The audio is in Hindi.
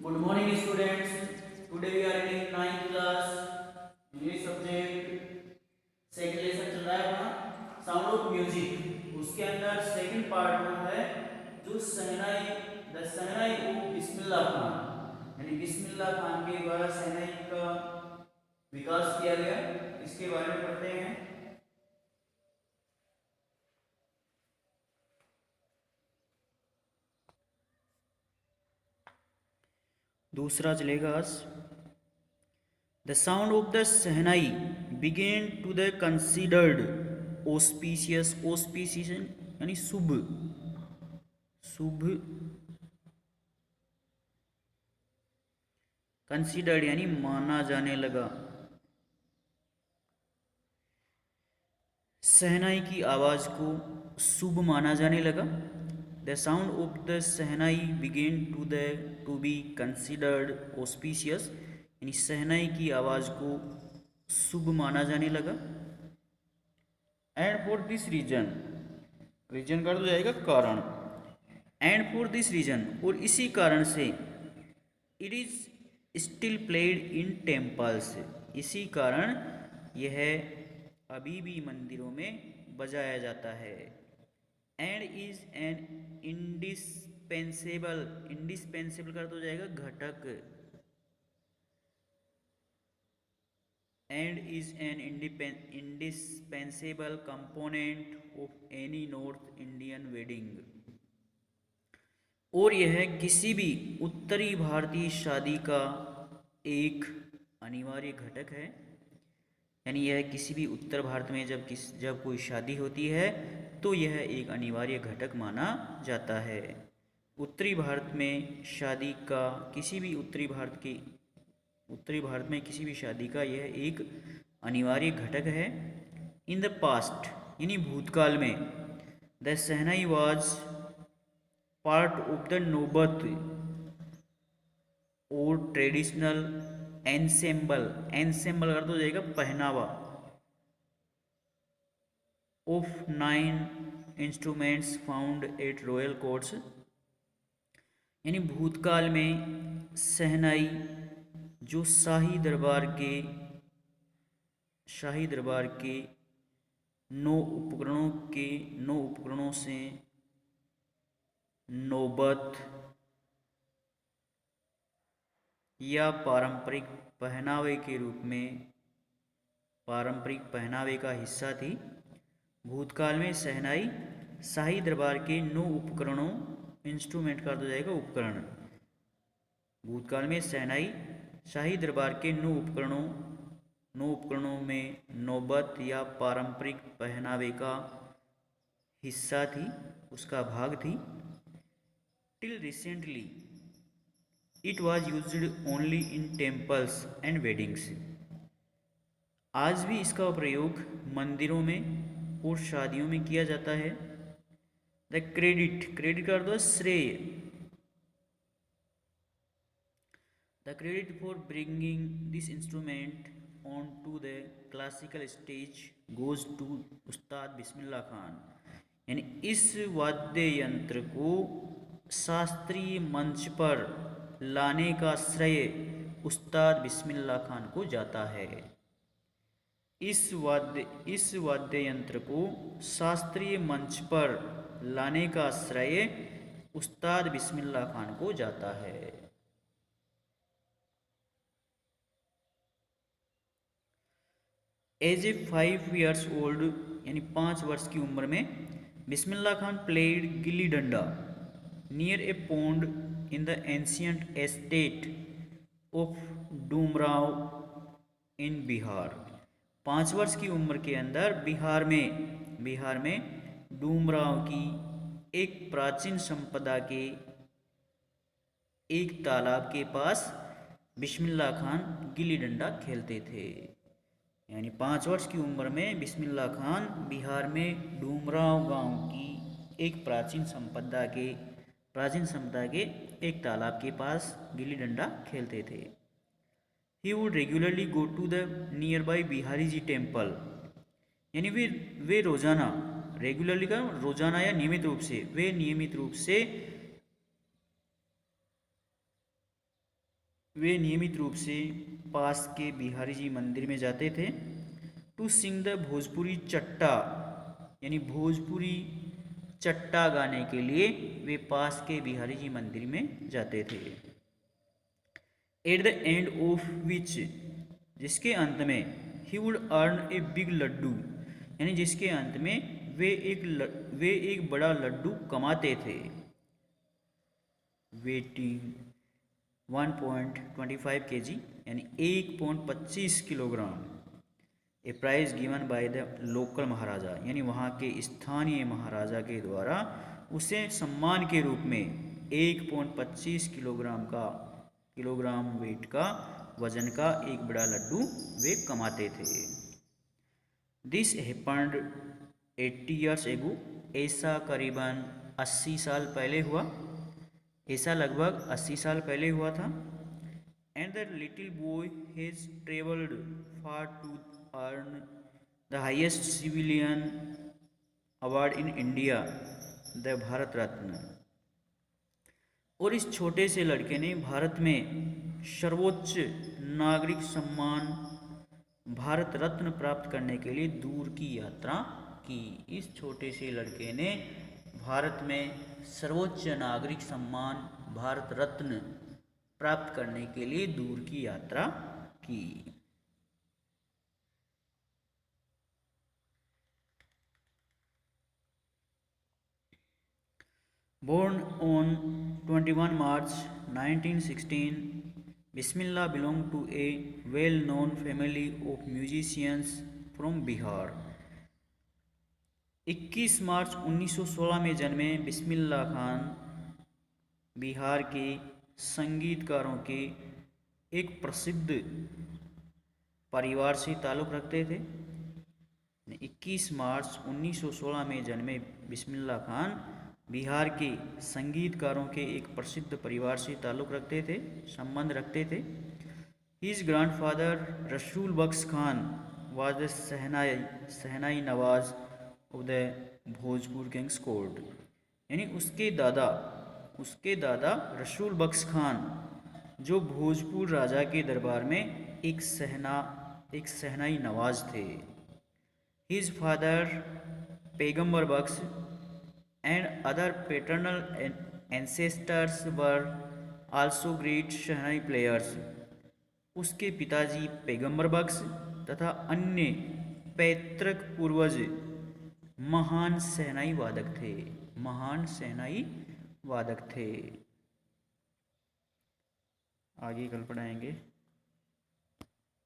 Good morning students. Today we are in ninth class. English subject second lesson चल रहा है अपना साउंड ऑफ म्यूजिक। उसके अंदर सेकंड पार्ट में है जो शहनाई the shehnai of Bismillah Khan, यानी बिस्मिल्लाह खान के द्वारा शहनाई का विकास किया गया, इसके बारे में पढ़ते हैं। दूसरा चलेगा आज। The sound of the shehnai begin to the considered auspicious, auspicious यानी शुभ, शुभ, कंसिडर्ड यानी माना जाने लगा। शहनाई की आवाज को शुभ माना जाने लगा। The sound of the shehnai begin to be considered auspicious, यानी शहनाई की आवाज को शुभ माना जाने लगा। And for this reason, reason कर दो जाएगा कारण। एंड फॉर दिस रीजन, और इसी कारण से it is still played in temples, इसी कारण यह अभी भी मंदिरों में बजाया जाता है। And is an indispensable, indispensable कर दो जाएगा घटक। And is an indispensable component of any north Indian wedding, और यह किसी भी उत्तरी भारतीय शादी का एक अनिवार्य घटक है। यानी यह किसी भी उत्तर भारत में जब कोई शादी होती है तो यह एक अनिवार्य घटक माना जाता है। उत्तरी भारत में शादी का किसी भी उत्तरी भारत में किसी भी शादी का यह एक अनिवार्य घटक है। इन द पास्ट यानी भूतकाल में, the shehnai was part of the नौबत और ट्रेडिशनल एंसेम्बल, एंसेम्बल कर दो जाएगा पहनावा, of 9 instruments found at royal courts, यानी भूतकाल में शहनाई जो शाही दरबार के 9 उपकरणों से नौबत या पारंपरिक पहनावे का हिस्सा थी। भूतकाल में शहनाई शाही दरबार के 9 उपकरणों, इंस्ट्रूमेंट का तो जाएगा उपकरण। भूतकाल में शहनाई शाही दरबार के 9 उपकरणों में नौबत या पारंपरिक पहनावे का हिस्सा थी, उसका भाग थी। Till recently it was used only in temples and weddings, आज भी इसका प्रयोग मंदिरों में और शादियों में किया जाता है। द क्रेडिट का अर्थ है श्रेय, the credit for bringing this instrument on to the classical stage goes to Ustad Bismillah Khan, यानी इस वाद्य यंत्र को शास्त्रीय मंच पर लाने का श्रेय उस्ताद बिस्मिल्लाह खान को जाता है। इस वाद्य यंत्र को शास्त्रीय मंच पर लाने का श्रेय उस्ताद बिस्मिल्लाह खान को जाता है। एज ए 5 years ओल्ड, यानी 5 वर्ष की उम्र में, Bismillah Khan played gilli danda near a pond in the ancient estate of Dumraon in Bihar. 5 वर्ष की उम्र के अंदर बिहार में डूमराव की एक प्राचीन संपदा के एक तालाब के पास बिस्मिल्लाह खान गिल्ली डंडा खेलते थे। यानी 5 वर्ष की उम्र में बिस्मिल्लाह खान बिहार में डूमराव गांव की एक प्राचीन संपदा के एक तालाब के पास गिल्ली डंडा खेलते थे। He would regularly go to the nearby Bihari ji temple, यानी वे रोजाना, रेगुलरली का रोजाना या नियमित रूप से वे नियमित रूप से पास के बिहारी जी मंदिर में जाते थे टू सिंग द भोजपुरी चट्टा, यानी भोजपुरी चट्टा गाने के लिए वे पास के बिहारी जी मंदिर में जाते थे। At the end of which, जिसके अंत में ही would earn a big laddoo, यानी जिसके अंत में वे एक बड़ा लड्डू कमाते थे। वेटिंग 1.25 kg, यानी 1.25 kilogram. A prize given by the local Maharaja, यानी वहाँ के स्थानीय महाराजा के द्वारा उसे सम्मान के रूप में 1.25 किलोग्राम वेट का वजन का एक बड़ा लड्डू वे कमाते थे। दिस हैपेंड 80 years ago, ऐसा करीबन 80 साल पहले हुआ, ऐसा लगभग 80 साल पहले हुआ था। And the little boy has travelled far to earn the highest civilian award in India, the Bharat Ratna. और इस छोटे से लड़के ने भारत में सर्वोच्च नागरिक सम्मान भारत रत्न प्राप्त करने के लिए दूर की यात्रा की। इस छोटे से लड़के ने भारत में सर्वोच्च नागरिक सम्मान भारत रत्न प्राप्त करने के लिए दूर की यात्रा की। Born on 21 March 1916, Bismillah belonged to a well-known family of musicians from Bihar. 21 मार्च 1916 में जन्मे बिस्मिल्लाह खान बिहार के संगीतकारों के एक प्रसिद्ध परिवार से ताल्लुक़ रखते थे। 21 मार्च 1916 में जन्मे बिस्मिल्लाह खान बिहार के संगीतकारों के एक प्रसिद्ध परिवार से ताल्लुक़ रखते थे, संबंध रखते थे। His grandfather Rasool Bakhsh Khan was the shehnai नवाज of the Bhojpur kings court, यानी उसके दादा रसूल बख्श खान जो भोजपुर राजा के दरबार में एक शहनाई नवाज थे। हिज फादर पैगंबर बख्श and other paternal ancestors were also great shehnai players. उसके पिताजी पैगंबर बख्श तथा अन्य पैतृक पूर्वज महान शहनाई वादक थे। आगे कल पढ़ाएंगे।